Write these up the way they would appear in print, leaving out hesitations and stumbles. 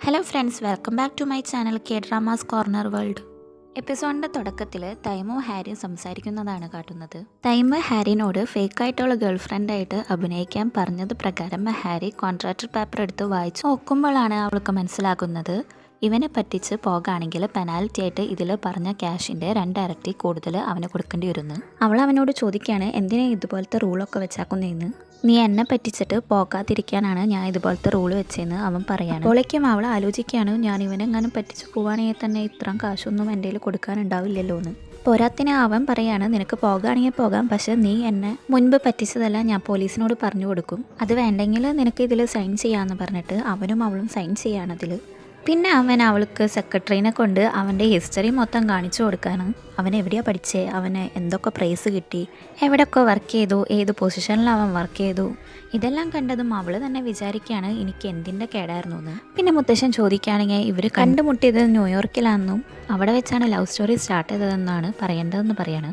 Hello friends, welcome back to my channel K dramas corner world. എപ്പിസോഡിൻ്റെ തുടക്കത്തിൽ തൈമോ ഹാരിയും സംസാരിക്കുന്നതാണ് കാട്ടുന്നത്. തൈമ ഹാരിനോട് ഫേക്കായിട്ടുള്ള ഗേൾഫ്രണ്ടായിട്ട് അഭിനയിക്കാൻ പറഞ്ഞത് പ്രകാരം ഹാരി കോൺട്രാക്ട് പേപ്പർ എടുത്ത് വായിച്ച് നോക്കുമ്പോഴാണ് അവൾക്ക് മനസ്സിലാകുന്നത് ഇവനെ പറ്റിച്ച് പോകുകയാണെങ്കിൽ പെനാൽറ്റി ആയിട്ട് ഇതിൽ പറഞ്ഞ ക്യാഷിൻ്റെ 2 ഇരട്ടി കൂടുതൽ അവന് കൊടുക്കേണ്ടി വരുന്നു. അവൾ അവനോട് ചോദിക്കുകയാണ്, എന്തിനാ ഇതുപോലത്തെ റൂളൊക്കെ വെച്ചാക്കുന്നതെന്ന്. നീ എന്നെ പറ്റിച്ചിട്ട് പോകാതിരിക്കാനാണ് ഞാൻ ഇതുപോലത്തെ റൂള് വെച്ചതെന്ന് അവൻ പറയാണ്. അപ്പോഴേക്കും അവൾ ആലോചിക്കുകയാണ്, ഞാൻ ഇവനെങ്ങാനും പറ്റിച്ച് പോവുകയാണെങ്കിൽ തന്നെ ഇത്രയും കാശൊന്നും എൻ്റെ കയ്യിൽ കൊടുക്കാനുണ്ടാവില്ലല്ലോ എന്ന്. പോരാത്തിന് അവൻ പറയാണ്, നിനക്ക് പോകുകയാണെങ്കിൽ പോകാം, പക്ഷെ നീ എന്നെ മുൻപ് പറ്റിച്ചതല്ല ഞാൻ പോലീസിനോട് പറഞ്ഞു കൊടുക്കും. അത് വേണ്ടെങ്കിൽ നിനക്ക് ഇതിൽ സൈൻ ചെയ്യാമെന്ന് പറഞ്ഞിട്ട് അവനും അവളും സൈൻ ചെയ്യാണതിൽ. പിന്നെ അവൻ അവൾക്ക് സെക്രട്ടറീനെ കൊണ്ട് അവൻ്റെ ഹിസ്റ്ററി മൊത്തം കാണിച്ചു കൊടുക്കാണ്. അവൻ എവിടെയാണ് പഠിച്ചേ, അവന് എന്തൊക്കെ പ്രൈസ് കിട്ടി, എവിടെയൊക്കെ വർക്ക് ചെയ്തു, ഏത് പൊസിഷനിൽ അവൻ വർക്ക് ചെയ്തു, ഇതെല്ലാം കണ്ടതും അവൾ തന്നെ വിചാരിക്കുകയാണ് എനിക്ക് എന്തിൻ്റെ കേടായിരുന്നു എന്ന്. പിന്നെ മുത്തശ്ശൻ ചോദിക്കുകയാണെങ്കിൽ ഇവർ കണ്ടുമുട്ടിയത് ന്യൂയോർക്കിലാണെന്നും അവിടെ വെച്ചാണ് ലവ് സ്റ്റോറി സ്റ്റാർട്ട് ചെയ്തതെന്നാണ് പറയേണ്ടതെന്ന് പറയാണ്.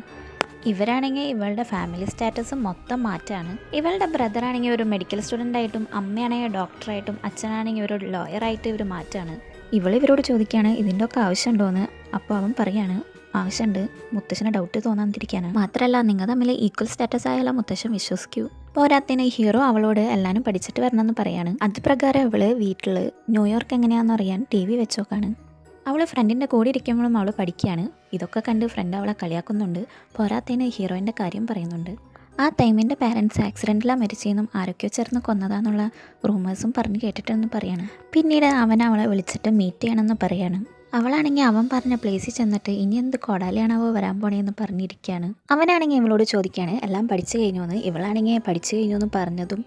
ഇവരാണെങ്കിൽ ഇവളുടെ ഫാമിലി സ്റ്റാറ്റസ് മൊത്തം മാറ്റാണ്. ഇവളുടെ ബ്രദറാണെങ്കിൽ ഒരു മെഡിക്കൽ സ്റ്റുഡൻ്റ് ആയിട്ടും അമ്മയാണെങ്കിൽ ഡോക്ടറായിട്ടും അച്ഛനാണെങ്കിൽ ഒരു ലോയറായിട്ട് ഇവർ മാറ്റാണ്. ഇവരോട് ചോദിക്കുകയാണ് ഇതിൻ്റെ ഒക്കെ ആവശ്യമുണ്ടോയെന്ന്. അപ്പോൾ അവൻ പറയാണ് ആവശ്യമുണ്ട്, മുത്തശ്ശന് ഡൗട്ട് തോന്നാതിരിക്കാനാണ്. മാത്രമല്ല നിങ്ങൾ തമ്മിൽ ഈക്വൽ സ്റ്റാറ്റസ് ആയാലും മുത്തശ്ശൻ വിശ്വസിക്കൂ. പോരാത്തിന് ഹീറോ അവളോട് എല്ലാവരും പഠിച്ചിട്ട് വരണമെന്ന് പറയാണ്. അത് പ്രകാരം അവള് വീട്ടിൽ ന്യൂയോർക്ക് എങ്ങനെയാണെന്ന് അറിയാൻ TV വെച്ച് നോക്കാണ്. അവൾ ഫ്രണ്ടിൻ്റെ കൂടെ ഇരിക്കുമ്പോഴും അവൾ പഠിക്കുകയാണ്. ഇതൊക്കെ കണ്ട് ഫ്രണ്ട് അവളെ കളിയാക്കുന്നുണ്ട്. പോരാത്തതിന് ഹീറോയിൻ്റെ കാര്യം പറയുന്നുണ്ട്. ആ ടൈമിൻ്റെ പാരൻസ് ആക്സിഡൻറ്റിലാണ് മരിച്ചെന്നും ആരൊക്കെയോ ചേർന്ന് കൊന്നതാന്നുള്ള റൂമേഴ്സും പറഞ്ഞ് കേട്ടിട്ടെന്ന് പറയാണ്. പിന്നീട് അവൻ അവളെ വിളിച്ചിട്ട് മീറ്റ് ചെയ്യണമെന്ന് പറയാണ്. അവളാണെങ്കിൽ അവൻ പറഞ്ഞ പ്ലേസിൽ ചെന്നിട്ട് ഇനി എന്ത് കൊടാലിയാണാവോ വരാൻ പോണേന്ന് പറഞ്ഞിരിക്കുകയാണ്. അവനാണെങ്കിൽ ഇവളോട് ചോദിക്കുകയാണ് എല്ലാം പഠിച്ചു കഴിഞ്ഞു എന്ന്. ഇവളാണെങ്കിൽ പഠിച്ചു കഴിഞ്ഞു എന്ന് പറഞ്ഞതും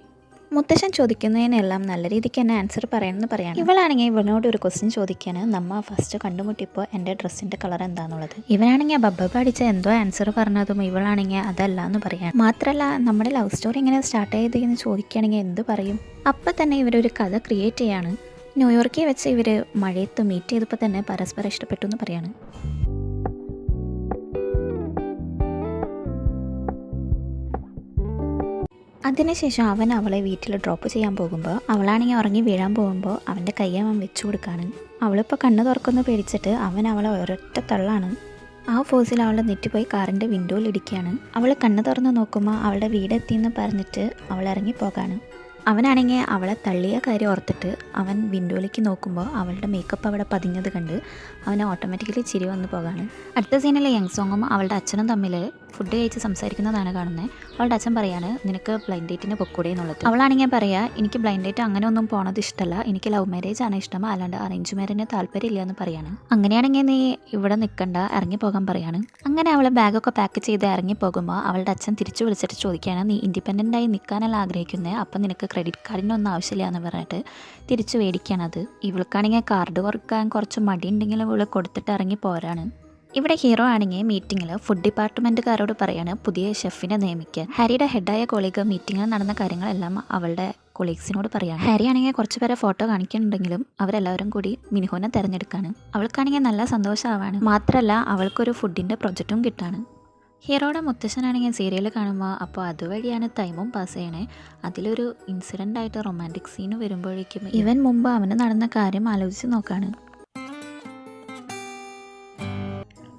മുത്തശ്ശൻ ചോദിക്കുന്നതിനെല്ലാം നല്ല രീതിക്ക് തന്നെ ആൻസർ പറയണമെന്ന് പറയാണ്. ഇവളാണെങ്കിൽ ഇവനോട് ഒരു ക്വസ്റ്റ്യൻ ചോദിക്കാണ്, നമ്മ ഫസ്റ്റ് കണ്ടുമുട്ടിയപ്പോൾ എൻ്റെ ഡ്രസ്സിൻ്റെ കളർ എന്താണെന്നുള്ളത്. ഇവനാണെങ്കിൽ ബബ്ബ പഠിച്ച എന്തോ ആൻസർ പറഞ്ഞതും ഇവളാണെങ്കിൽ അതല്ല എന്ന് പറയാം. മാത്രമല്ല നമ്മുടെ ലവ് സ്റ്റോറി എങ്ങനെ സ്റ്റാർട്ട് ചെയ്തതെന്ന് ചോദിക്കുകയാണെങ്കിൽ എന്ത് പറയും. അപ്പം തന്നെ ഇവരൊരു കഥ ക്രിയേറ്റ് ചെയ്യാണ്. ന്യൂയോർക്കിൽ വെച്ച് ഇവർ മഴയത്ത് മീറ്റ് ചെയ്തപ്പോൾ തന്നെ പരസ്പരം ഇഷ്ടപ്പെട്ടു എന്ന് പറയാണ്. അതിനുശേഷം അവൻ അവളെ വീട്ടിൽ ഡ്രോപ്പ് ചെയ്യാൻ പോകുമ്പോൾ അവളാണെങ്കിൽ ഉറങ്ങി വീഴാൻ പോകുമ്പോൾ അവൻ്റെ കൈ അവൻ വെച്ചു കൊടുക്കുകയാണ്. അവളിപ്പോൾ കണ്ണ് തുറക്കുന്ന പേടിച്ചിട്ട് അവൻ അവളെ ഒരൊറ്റ തള്ളാണ്. ആ ഫോഴ്സിൽ അവളെ നെറ്റിപ്പോയി കാറിൻ്റെ വിൻഡോയിൽ ഇടിക്കുകയാണ്. അവൾ കണ്ണ് തുറന്ന് നോക്കുമ്പോൾ അവളുടെ വീടെത്തിയെന്ന് പറഞ്ഞിട്ട് അവൾ ഇറങ്ങിപ്പോകാണ്. അവനാണെങ്കിൽ അവളെ തള്ളിയ കാര്യം ഓർത്തിട്ട് അവൻ വിൻഡോയിലേക്ക് നോക്കുമ്പോൾ അവളുടെ മേക്കപ്പ് അവിടെ പതിഞ്ഞത് കണ്ട് അവന് ഓട്ടോമാറ്റിക്കലി ചിരി വന്നു പോകാണ്. അടുത്ത സീനിൽ യങ്സോങ്ങും അവളുടെ അച്ഛനും തമ്മിൽ ഫുഡ് കഴിച്ച് സംസാരിക്കുന്നതാണ് കാണുന്നത്. അവളുടെ അച്ഛൻ പറയാണ് നിനക്ക് ബ്ലൈൻഡ് ഡേറ്റിന് പൊക്കൂടെ എന്നുള്ളത്. അവളാണെങ്കിൽ പറയാ എനിക്ക് ബ്ലൈൻഡ് ഡേറ്റ് അങ്ങനെ ഒന്നും പോണത് ഇഷ്ടമല്ല, എനിക്ക് ലവ് മാരേജ് ആണ് ഇഷ്ടം, അല്ലാണ്ട് അറേഞ്ച് മാരേജിന് താല്പര്യമില്ല എന്ന് പറയാണ്. അങ്ങനെയാണെങ്കിൽ നീ ഇവിടെ നിൽക്കണ്ട, ഇറങ്ങി പോകാൻ പറയാണ്. അങ്ങനെ അവൾ ബാഗൊക്കെ പാക്ക് ചെയ്ത് ഇറങ്ങി പോകുമ്പോൾ അവളുടെ അച്ഛൻ തിരിച്ചു വിളിച്ചിട്ട് ചോദിക്കുകയാണ് നീ ഇൻഡിപെൻഡൻ്റ് ആയി നിൽക്കാനല്ല ആഗ്രഹിക്കുന്നത്, അപ്പം നിനക്ക് ക്രെഡിറ്റ് കാർഡിനൊന്നും ആവശ്യമില്ല എന്ന് പറഞ്ഞിട്ട് തിരിച്ചു മേടിക്കുകയാണത്. ഇവൾക്കാണെങ്കിൽ കാർഡ് കൊടുക്കാൻ കുറച്ച് മടിയുണ്ടെങ്കിലും ഇവൾ കൊടുത്തിട്ട് ഇറങ്ങി പോരാണ്. ഇവിടെ ഹീറോ ആണെങ്കിൽ മീറ്റിങ്ങിൽ ഫുഡ് ഡിപ്പാർട്ട്മെൻറ്റുകാരോട് പറയാണ് പുതിയ ഷെഫിനെ നിയമിക്കാൻ. ഹാരിയുടെ ഹെഡായ കൊളീഗ് മീറ്റിങ്ങിൽ നടന്ന കാര്യങ്ങളെല്ലാം അവളുടെ കൊളീഗ്സിനോട് പറയാണ്. ഹാരി ആണെങ്കിൽ കുറച്ച് പേരെ ഫോട്ടോ കാണിക്കുന്നുണ്ടെങ്കിലും അവരെല്ലാവരും കൂടി മിനിഹോനെ തിരഞ്ഞെടുക്കാണ്. അവൾക്കാണെങ്കിൽ നല്ല സന്തോഷമാവാണ്. മാത്രമല്ല അവൾക്കൊരു ഫുഡിൻ്റെ പ്രൊജക്റ്റും കിട്ടാണ്. ഹീറോയുടെ മുത്തശ്ശനാണെങ്കിൽ സീരിയൽ കാണുമ്പോൾ അപ്പോൾ അതുവഴിയാണ് ടൈമും പാസ് ചെയ്യണേ. അതിലൊരു ഇൻസിഡൻ്റ് ആയിട്ട് റൊമാൻറ്റിക് സീന് വരുമ്പോഴേക്കും ഇവൻ മുമ്പ് അവന് നടന്ന കാര്യം ആലോചിച്ച് നോക്കാണ്.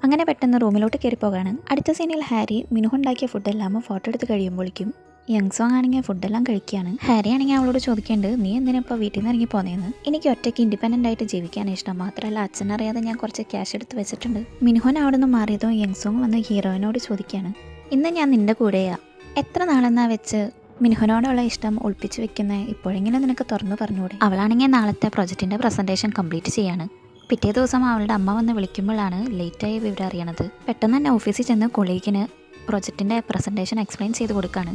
അങ്ങനെ പെട്ടെന്ന് റൂമിലോട്ട് കയറിപ്പോകാണ്. അടുത്ത സീനിൽ ഹാരി മിനുഹ ഉണ്ടാക്കിയ ഫുഡെല്ലാം ഫോട്ടോ എടുത്ത് കഴിയുമ്പോഴേക്കും യങ്സോങ് ആണെങ്കിൽ ഫുഡെല്ലാം കഴിക്കുകയാണ്. ഹാരി ആണെങ്കിൽ അവളോട് ചോദിക്കേണ്ടത് നീ എന്തിനാ ഇപ്പോൾ വീട്ടിൽ നിന്ന് ഇറങ്ങി പോന്നേന്ന്. എനിക്ക് ഒറ്റയ്ക്ക് ഇൻഡിപെൻഡൻ്റ് ആയിട്ട് ജീവിക്കാനാണ് ഇഷ്ടം, മാത്രമല്ല അച്ഛനറിയാതെ ഞാൻ കുറച്ച് ക്യാഷ് എടുത്ത് വെച്ചിട്ടുണ്ട്. മിനുഹൻ അവിടെ നിന്ന് മാറിയതും യങ്സോങ് വന്ന് ഹീറോയിനോട് ചോദിക്കുകയാണ് ഇന്ന് ഞാൻ നിൻ്റെ കൂടെയാ, എത്ര നാളെന്നാ വെച്ച് മിനുഹനോടുള്ള ഇഷ്ടം ഒളിപ്പിച്ച് വെക്കുന്നത്, ഇപ്പോഴെങ്കിലും നിനക്ക് തുറന്നു പറഞ്ഞുകൂടെ. അവളാണെങ്കിൽ നാളത്തെ പ്രൊജക്റ്റിൻ്റെ പ്രസൻറ്റേഷൻ കംപ്ലീറ്റ് ചെയ്യാണ്. പിറ്റേ ദിവസം അവളുടെ അമ്മ വന്ന് വിളിക്കുമ്പോഴാണ് ലേറ്റായി വിവരം അറിയണത്. പെട്ടെന്ന് തന്നെ ഓഫീസിൽ ചെന്ന് കൊളീഗിന് പ്രൊജക്റ്റിൻ്റെ പ്രസൻറ്റേഷൻ എക്സ്പ്ലെയിൻ ചെയ്ത് കൊടുക്കുകയാണ്.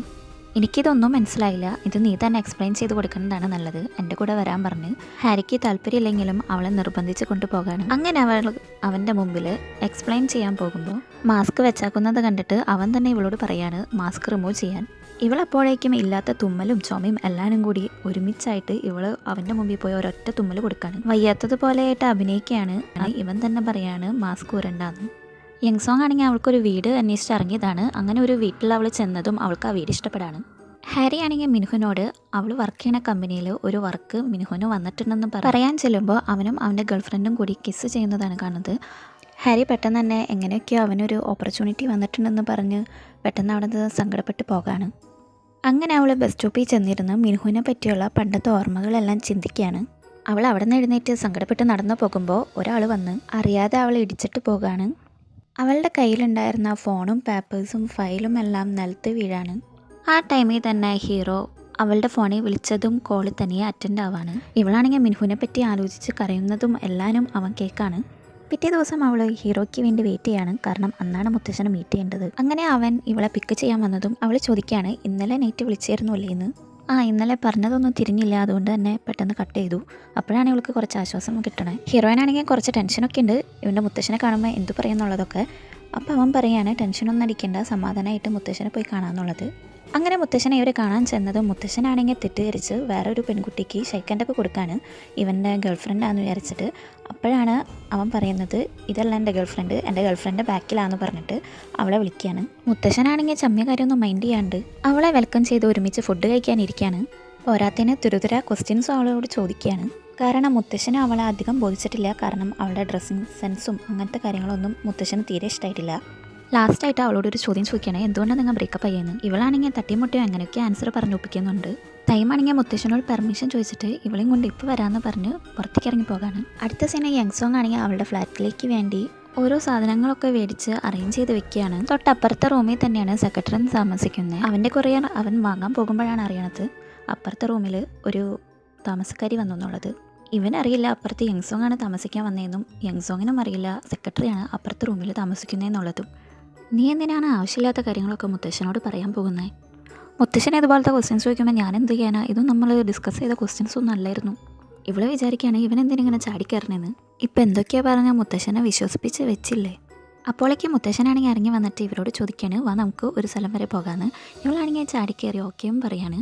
എനിക്കിതൊന്നും മനസ്സിലായില്ല, ഇത് നീ തന്നെ എക്സ്പ്ലെയിൻ ചെയ്ത് കൊടുക്കുന്നതാണ് നല്ലത്, എൻ്റെ കൂടെ വരാൻ പറഞ്ഞ്. ഹാരിക്ക് താല്പര്യമില്ലെങ്കിലും അവളെ നിർബന്ധിച്ച് കൊണ്ടുപോകാണ്. അങ്ങനെ അവൾ അവൻ്റെ മുമ്പിൽ എക്സ്പ്ലെയിൻ ചെയ്യാൻ പോകുമ്പോൾ മാസ്ക് വെച്ചാക്കുന്നത് കണ്ടിട്ട് അവൻ തന്നെ ഇവളോട് പറയാണ് മാസ്ക് റിമൂവ് ചെയ്യാൻ. ഇവളപ്പോഴേക്കും ഇല്ലാത്ത തുമ്മലും ചുമയും എല്ലാവരും കൂടി ഒരുമിച്ചായിട്ട് ഇവള് അവൻ്റെ മുമ്പിൽ പോയി ഒരൊറ്റ തുമ്മൽ കൊടുക്കാണ്. വയ്യാത്തതുപോലെയായിട്ട് അഭിനയിക്കുകയാണ്. ഇവൻ തന്നെ പറയാണ് മാസ്ക് ഊരണ്ടാന്ന്. യങ്സോങ് ആണെങ്കിൽ അവൾക്കൊരു വീട് അന്വേഷിച്ച് ഇറങ്ങിയതാണ്. അങ്ങനെ ഒരു വീട്ടിൽ അവൾ ചെന്നതും അവൾക്ക് ആ വീട് ഇഷ്ടപ്പെടാണ്. ഹാരി ആണെങ്കിൽ മിനുഹിനോട് അവൾ വർക്ക് ചെയ്യുന്ന കമ്പനിയിൽ ഒരു വർക്ക് മിനുഹിന് വന്നിട്ടുണ്ടെന്ന് പറയാൻ ചെല്ലുമ്പോൾ അവനും അവൻ്റെ ഗേൾഫ്രണ്ടും കൂടി കിസ് ചെയ്യുന്നതാണ് കാണുന്നത്. ഹാരി പെട്ടെന്ന് തന്നെ എങ്ങനെയൊക്കെയോ അവനൊരു ഓപ്പർച്യൂണിറ്റി വന്നിട്ടുണ്ടെന്ന് പറഞ്ഞ് പെട്ടെന്ന് അവിടെ നിന്ന് സങ്കടപ്പെട്ട് പോകാണ്. അങ്ങനെ അവൾ ബസ് സ്റ്റോപ്പിൽ ചെന്നിരുന്ന് മിനുഹിനെ പറ്റിയുള്ള പണ്ടത്തെ ഓർമ്മകളെല്ലാം ചിന്തിക്കുകയാണ്. അവൾ അവിടെ നിന്ന് എഴുന്നേറ്റ് സങ്കടപ്പെട്ട് നടന്നു പോകുമ്പോൾ ഒരാൾ വന്ന് അറിയാതെ അവളെ ഇടിച്ചിട്ട് പോകാണ്. അവളുടെ കയ്യിലുണ്ടായിരുന്ന ഫോണും പേപ്പേഴ്സും ഫയലും എല്ലാം നിലത്ത് വീഴാണ്. ആ ടൈമിൽ തന്നെ ഹീറോ അവളുടെ ഫോണിൽ വിളിച്ചതും കോൾ തനിയെ അറ്റൻഡ് ആവാണ്. ഇവളാണെങ്കിൽ മിനുഹിനെ പറ്റി ആലോചിച്ച് കരയുന്നതും എല്ലാവരും അവൻ കേൾക്കാണ്. പിറ്റേ ദിവസം അവൾ ഹീറോയ്ക്ക് വേണ്ടി വെയിറ്റ് ചെയ്യാണ്, കാരണം അന്നാണ് മുത്തശ്ശനെ മീറ്റ് ചെയ്യേണ്ടത്. അങ്ങനെ അവൻ ഇവളെ പിക്ക് ചെയ്യാൻ വന്നതും അവൾ ചോദിക്കുകയാണ്, ഇന്നലെ നൈറ്റ് വിളിച്ചായിരുന്നു അല്ലേ എന്ന്. ഇന്നലെ പറഞ്ഞതൊന്നും തിരിഞ്ഞില്ല, അതുകൊണ്ട് തന്നെ പെട്ടെന്ന് കട്ട് ചെയ്തു. അപ്പോഴാണ് ഇവൾക്ക് കുറച്ച് ആശ്വാസം കിട്ടണേ. ഹീറോയിനാണെങ്കിൽ കുറച്ച് ടെൻഷനൊക്കെ ഉണ്ട്, ഇവൻ്റെ മുത്തശ്ശനെ കാണുമ്പോൾ എന്ത് പറയുന്നുള്ളതൊക്കെ. അപ്പോൾ അവൻ പറയാണ് ടെൻഷനൊന്നും അടിക്കേണ്ട, സമാധാനമായിട്ട് മുത്തശ്ശനെ പോയി കാണാമെന്നുള്ളത്. അങ്ങനെ മുത്തശ്ശനെ ഇവർ കാണാൻ ചെന്നത് മുത്തശ്ശനാണെങ്കിൽ തെറ്റിദ്ധരിച്ച് വേറൊരു പെൺകുട്ടിക്ക് ഷൈക്കൻ്റൊക്കെ കൊടുക്കാണ്, ഇവൻ്റെ ഗേൾഫ്രണ്ടാണെന്ന് വിചാരിച്ചിട്ട്. അപ്പോഴാണ് അവൻ പറയുന്നത് ഇതല്ല എൻ്റെ ഗേൾഫ്രണ്ട്, എൻ്റെ ഗേൾഫ്രണ്ട് ബാക്കിലാണെന്ന് പറഞ്ഞിട്ട് അവളെ വിളിക്കുകയാണ്. മുത്തശ്ശനാണെങ്കിൽ ചമ്മിയ കാര്യമൊന്നും മൈൻഡ് ചെയ്യാണ്ട് അവളെ വെൽക്കം ചെയ്ത് ഒരുമിച്ച് ഫുഡ് കഴിക്കാനിരിക്കുകയാണ്. പോരാത്തതിന് തുരുതുര ക്വസ്റ്റ്യൻസും അവളോട് ചോദിക്കുകയാണ്. കാരണം മുത്തശ്ശന് അവളെ അധികം ബോധിച്ചിട്ടില്ല, കാരണം അവളുടെ ഡ്രസ്സിങ് സെൻസും അങ്ങനത്തെ കാര്യങ്ങളൊന്നും മുത്തശ്ശന് തീരെ ഇഷ്ടമായിട്ടില്ല. ലാസ്റ്റായിട്ട് അവളോടൊരു ചോദ്യം ചോദിക്കുകയാണ്, എന്തുകൊണ്ടാണ് നിങ്ങൾ ബ്രേക്കപ്പ് ആയെന്ന്. ഇവളാണെങ്കിൽ തട്ടിമുട്ടിയോ അങ്ങനെയൊക്കെ ആൻസർ പറഞ്ഞു ഒപ്പിക്കുന്നുണ്ട്. ടൈമാണെങ്കിൽ മുത്തശ്ശനോട് പെർമിഷൻ ചോദിച്ചിട്ട് ഇവളെയും കൊണ്ട് ഇപ്പോൾ വരാമെന്ന് പറഞ്ഞ് പുറത്തേക്ക് ഇറങ്ങി പോകാണ്. അടുത്ത സീന യങ്സോങ് ആണെങ്കിൽ അവളുടെ ഫ്ലാറ്റിലേക്ക് വേണ്ടി ഓരോ സാധനങ്ങളൊക്കെ മേടിച്ച് അറേഞ്ച് ചെയ്ത് വെക്കുകയാണ്. തൊട്ടപ്പുറത്തെ റൂമിൽ തന്നെയാണ് സെക്രട്ടറി താമസിക്കുന്നത്. അവൻ്റെ കൊറിയർ അവൻ വാങ്ങാൻ പോകുമ്പോഴാണ് അറിയണത് അപ്പുറത്തെ റൂമിൽ ഒരു താമസക്കാരി വന്നു എന്നുള്ളത്. ഇവനറിയില്ല അപ്പുറത്ത് യങ്സോങ് ആണ് താമസിക്കാൻ വന്നതെന്നും യങ്സോങ്ങിനും അറിയില്ല സെക്രട്ടറിയാണ് അപ്പുറത്തെ റൂമിൽ താമസിക്കുന്നതെന്നുള്ളതും. നീ എന്തിനാണ് ആവശ്യമില്ലാത്ത കാര്യങ്ങളൊക്കെ മുത്തശ്ശനോട് പറയാൻ പോകുന്നത്? മുത്തശ്ശൻ ഇതുപോലത്തെ ക്വസ്റ്റ്യൻസ് ചോദിക്കുമ്പോൾ ഞാൻ എന്ത് ചെയ്യാനാ, ഇതും നമ്മൾ ഡിസ്കസ് ചെയ്ത ക്വസ്റ്റ്യൻസ് ഒന്നും അല്ലായിരുന്നു. ഇവളെ വിചാരിക്കുകയാണ് ഇവൻ എന്തിനിങ്ങനെ ചാടിക്കയറണമെന്ന്. ഇപ്പം എന്തൊക്കെയാണ് പറഞ്ഞാൽ മുത്തശ്ശനെ വിശ്വസിപ്പിച്ച് വെച്ചില്ലേ. അപ്പോഴേക്കും മുത്തശ്ശനാണെങ്കിൽ ഇറങ്ങി വന്നിട്ട് ഇവരോട് ചോദിക്കുകയാണ്, വാ നമുക്ക് ഒരു സ്ഥലം വരെ പോകാമെന്ന്. ഇവളാണെങ്കിൽ ചാടിക്കയറി ഓക്കെയും പറയാണ്.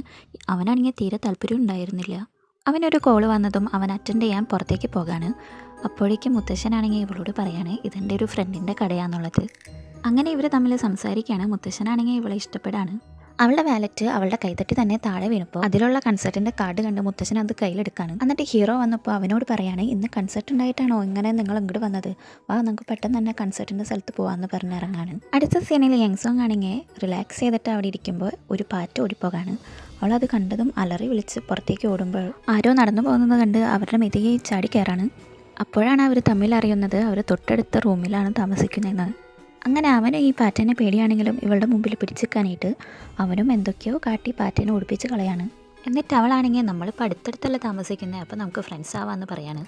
അവനാണെങ്കിൽ തീരെ താല്പര്യം ഉണ്ടായിരുന്നില്ല. അവനൊരു കോള് വന്നതും അവൻ അറ്റൻഡ് ചെയ്യാൻ പുറത്തേക്ക് പോകാണ്. അപ്പോഴേക്കും മുത്തശ്ശനാണെങ്കിൽ ഇവളോട് പറയാണ് ഇതെൻ്റെ ഒരു ഫ്രണ്ടിൻ്റെ കടയാണെന്നുള്ളത്. അങ്ങനെ ഇവർ തമ്മിൽ സംസാരിക്കുകയാണ്. മുത്തശ്ശനാണെങ്കിൽ ഇവളെ ഇഷ്ടപ്പെടാണ്. അവളുടെ വാലറ്റ് അവളുടെ കൈത്തട്ടി തന്നെ താഴെ വീണപ്പോൾ അതിലുള്ള കൺസേർട്ടിൻ്റെ കാർഡ് കണ്ട് മുത്തശ്ശൻ അത് കയ്യിലെടുക്കാണ്. എന്നിട്ട് ഹീറോ വന്നപ്പോൾ അവനോട് പറയാണ്, ഇന്ന് കൺസേർട്ട് ഉണ്ടായിട്ടാണോ ഇങ്ങനെ നിങ്ങൾ ഇങ്ങോട്ട് വന്നത്, വാ നമുക്ക് പെട്ടെന്ന് തന്നെ കൺസേർട്ടിൻ്റെ സ്ഥലത്ത് പോകാമെന്ന് പറഞ്ഞ് ഇറങ്ങാണ്. അടുത്ത സീനിൽ യങ്സോങ് ആണെങ്കിൽ റിലാക്സ് ചെയ്തിട്ട് അവിടെ ഇരിക്കുമ്പോൾ ഒരു പാറ്റ് ഓടിപ്പോകാണ്. അവളത് കണ്ടതും അലറി വിളിച്ച് പുറത്തേക്ക് ഓടുമ്പോൾ ആരോ നടന്നു പോകുന്നത് കണ്ട് അവരുടെ മെതിയെ ചാടി കയറാണ്. അപ്പോഴാണ് അവർ തമ്മിൽ അറിയുന്നത് അവർ തൊട്ടടുത്ത റൂമിലാണ് താമസിക്കുന്നതെന്ന്. അങ്ങനെ അവന് ഈ പാറ്റേനെ പേടിയാണെങ്കിലും ഇവളുടെ മുമ്പിൽ പിടിച്ചിരിക്കാനായിട്ട് അവനും എന്തൊക്കെയോ കാട്ടി പാറ്റേനെ ഓടിപ്പിച്ച് കളയാണ്. എന്നിട്ട് അവളാണെങ്കിൽ നമ്മളിപ്പോൾ അടുത്തടുത്തല്ല താമസിക്കുന്നത്, അപ്പോൾ നമുക്ക് ഫ്രണ്ട്സ് ആവാമെന്ന് പറയാണ്.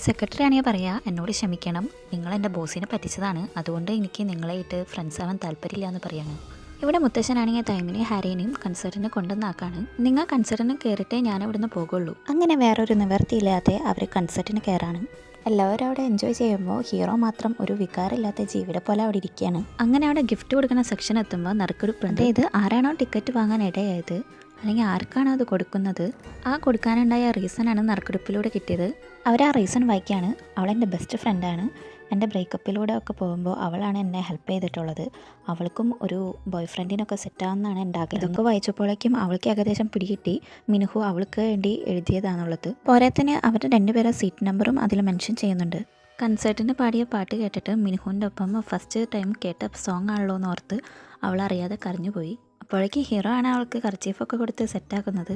സെക്രട്ടറി ആണെങ്കിൽ പറയുക, എന്നോട് ക്ഷമിക്കണം, നിങ്ങളെൻ്റെ ബോസിനെ പറ്റിച്ചതാണ്, അതുകൊണ്ട് എനിക്ക് നിങ്ങളായിട്ട് ഫ്രണ്ട്സ് ആവാൻ താല്പര്യമില്ല എന്ന് പറയാണ്. ഇവിടെ മുത്തശ്ശനാണെങ്കിൽ ടൈമിനെ ഹാരിനെയും കൺസേർട്ടിനെ കൊണ്ടുവന്നാക്കാണ്. നിങ്ങൾ കൺസേർട്ടിന് കയറിയിട്ടേ ഞാൻ ഇവിടുന്ന് പോകുള്ളൂ. അങ്ങനെ വേറൊരു നിവർത്തിയില്ലാതെ അവർ കൺസേർട്ടിന് കയറാണ്. എല്ലാവരും അവിടെ എൻജോയ് ചെയ്യുമ്പോൾ ഹീറോ മാത്രം ഒരു വികാരമില്ലാത്ത ജീവിയുടെ പോലെ അവിടെ ഇരിക്കുകയാണ്. അങ്ങനെ അവിടെ ഗിഫ്റ്റ് കൊടുക്കുന്ന സെക്ഷൻ എത്തുമ്പോൾ നറുക്കെടുപ്പുണ്ട്. അതായത് ആരാണോ ടിക്കറ്റ് വാങ്ങാൻ ഇടയായത് അല്ലെങ്കിൽ ആർക്കാണോ അത് കൊടുക്കുന്നത്, ആ കൊടുക്കാനുണ്ടായ റീസണാണ് നറുക്കെടുപ്പിലൂടെ കിട്ടിയത്. അവർ ആ റീസൺ വായിക്കുകയാണ്. അവളെൻ്റെ ബെസ്റ്റ് ഫ്രണ്ടാണ്, എൻ്റെ ബ്രേക്കപ്പിലൂടെ ഒക്കെ പോകുമ്പോൾ അവളാണ് എന്നെ ഹെൽപ്പ് ചെയ്തിട്ടുള്ളത്, അവൾക്കും ഒരു ബോയ് ഫ്രണ്ടിനൊക്കെ സെറ്റാവുന്നതാണ് എൻ്റെ ആഗ്രഹം. ഇതൊക്കെ വായിച്ചപ്പോഴേക്കും അവൾക്ക് ഏകദേശം പിടികിട്ടി മിനുഹു അവൾക്ക് വേണ്ടി എഴുതിയതാണുള്ളത്. പോരാത്തിന് അവരുടെ രണ്ടുപേരെ സീറ്റ് നമ്പറും അതിൽ മെൻഷൻ ചെയ്യുന്നുണ്ട്. കൺസേർട്ടിന് പാടിയ പാട്ട് കേട്ടിട്ട് മിനുഹുവിൻ്റെ ഒപ്പം ഫസ്റ്റ് ടൈം കേട്ട സോങ് ആണല്ലോ എന്ന് ഓർത്ത് അവൾ അറിയാതെ കരഞ്ഞുപോയി. അപ്പോഴേക്കും ഹീറോ ആണ് അവൾക്ക് കർച്ചീഫൊക്കെ കൊടുത്ത് സെറ്റാക്കുന്നത്.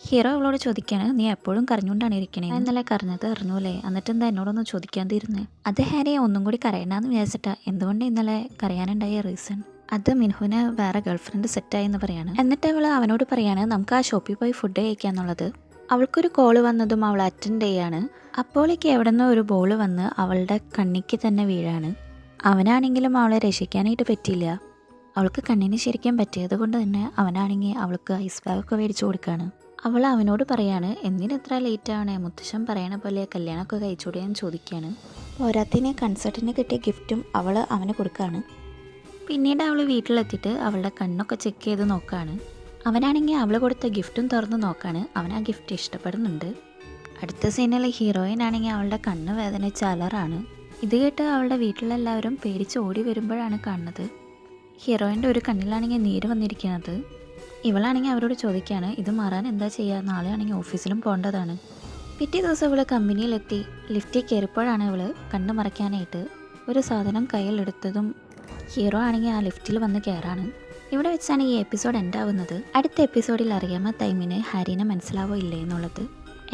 ഹീറോ അവളോട് ചോദിക്കുകയാണ്, നീ എപ്പോഴും കരഞ്ഞുകൊണ്ടാണ് ഇരിക്കണേ, എന്നല്ലേ കരഞ്ഞത് അറിഞ്ഞൂലേ, എന്നിട്ട് എന്താ എന്നോടൊന്നും ചോദിക്കാതിരുന്നേ. അത് ഹാരിയെ ഒന്നും കൂടി കരയണമെന്ന് വിചാരിച്ചിട്ടാ. എന്തുകൊണ്ട് ഇന്നലെ കരയാനുണ്ടായ റീസൺ അത് മിനുഹുവിന് വേറെ ഗേൾഫ്രണ്ട് സെറ്റായി എന്ന് പറയാണ്. എന്നിട്ട് അവൾ അവനോട് പറയാണ് നമുക്ക് ആ ഷോപ്പിൽ പോയി ഫുഡ് കഴിക്കാന്നുള്ളത്. അവൾക്കൊരു കോള് വന്നതും അവൾ അറ്റൻഡ് ചെയ്യാണ്. അപ്പോഴേക്ക് എവിടെ നിന്നോ ഒരു ബോൾ വന്ന് അവളുടെ കണ്ണിക്ക് തന്നെ വീഴാണ്. അവനാണെങ്കിലും അവളെ രക്ഷിക്കാനായിട്ട് പറ്റിയില്ല. അവൾക്ക് കണ്ണിന് ശരിക്കും പറ്റിയത് കൊണ്ട് തന്നെ അവനാണെങ്കിൽ അവൾക്ക് ഐസ് ബാഗൊക്കെ മേടിച്ചു കൊടുക്കുകയാണ്. അവൾ അവനോട് പറയാണ്, എന്തിനെത്ര ലേറ്റ് ആവണേ, മുത്തശ്ശൻ പറയണ പോലെ കല്യാണമൊക്കെ കഴിച്ചുകൂടെ എന്ന് ചോദിക്കുകയാണ്. പോരാത്തിന് കൺസേർട്ടിന് കിട്ടിയ ഗിഫ്റ്റും അവൾ അവന് കൊടുക്കുകയാണ്. പിന്നീട് അവൾ വീട്ടിലെത്തിയിട്ട് അവളുടെ കണ്ണൊക്കെ ചെക്ക് ചെയ്ത് നോക്കുകയാണ്. അവനാണെങ്കിൽ അവൾ കൊടുത്ത ഗിഫ്റ്റും തുറന്ന് നോക്കുകയാണ്. അവൻ ആ ഗിഫ്റ്റ് ഇഷ്ടപ്പെടുന്നുണ്ട്. അടുത്ത സീനിൽ ഹീറോയിൻ ആണെങ്കിൽ അവളുടെ കണ്ണ് വേദനിച്ച അലറാണ്. ഇത് കേട്ട് അവളുടെ വീട്ടിലെല്ലാവരും പേടിച്ച് ഓടി വരുമ്പോഴാണ് കാണുന്നത് ഹീറോയിൻ്റെ ഒരു കണ്ണിലാണെങ്കിൽ നീര് വന്നിരിക്കുന്നത്. ഇവളാണെങ്കിൽ അവരോട് ചോദിക്കുകയാണ് ഇത് മാറാൻ എന്താ ചെയ്യുക, നാളെ ആണെങ്കിൽ ഓഫീസിലും പോകേണ്ടതാണ്. പിറ്റേ ദിവസം ഇവൾ കമ്പനിയിലെത്തി ലിഫ്റ്റിൽ കയറിയപ്പോഴാണ് ഇവൾ കണ്ണു മറയ്ക്കാനായിട്ട് ഒരു സാധനം കയ്യിലെടുത്തതും ഹീറോ ആണെങ്കിൽ ആ ലിഫ്റ്റിൽ വന്ന് കയറാണ്. ഇവിടെ വെച്ചാണ് ഈ എപ്പിസോഡ് എൻഡ് ആവുന്നത്. അടുത്ത എപ്പിസോഡിൽ അറിയാമോ ടൈമിന് ഹാരിനെ മനസ്സിലാവോ ഇല്ലേ എന്നുള്ളത്.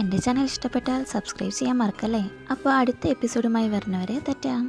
എൻ്റെ ചാനൽ ഇഷ്ടപ്പെട്ടാൽ സബ്സ്ക്രൈബ് ചെയ്യാൻ മറക്കല്ലേ. അപ്പോൾ അടുത്ത എപ്പിസോഡുമായി വരുന്നവരെ തെറ്റാം.